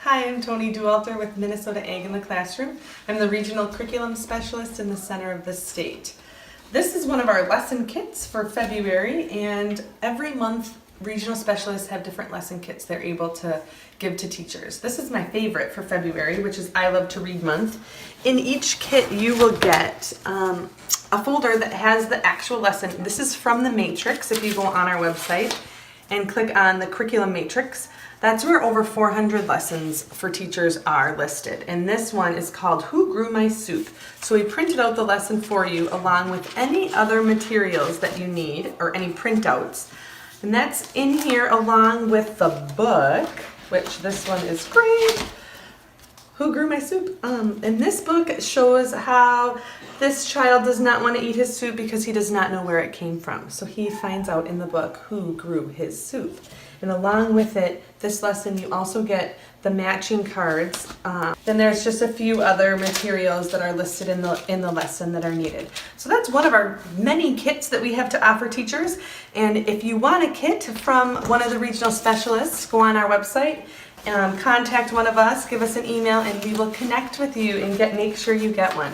Hi, I'm Tony Dualter with Minnesota Ag in the Classroom. I'm the Regional Curriculum Specialist in the center of the state. This is one of our lesson kits for February, and every month regional specialists have different lesson kits they're able to give to teachers. This is my favorite for February, which is I Love to Read Month. In each kit you will get a folder that has the actual lesson. This is from the Matrix. If you go on our website and click on the Curriculum Matrix, that's where over 400 lessons for teachers are listed. And this one is called Who Grew My Soup? So we printed out the lesson for you along with any other materials that you need or any printouts. And that's in here along with the book, which this one is great. Who Grew My Soup? And this book shows how this child does not want to eat his soup because he does not know where it came from. So he finds out in the book who grew his soup. And along with it, this lesson, you also get the matching cards. Then there's just a few other materials that are listed in the lesson that are needed. So that's one of our many kits that we have to offer teachers. And if you want a kit from one of the regional specialists, go on our website, contact one of us, give us an email, and we will connect with you and make sure you get one.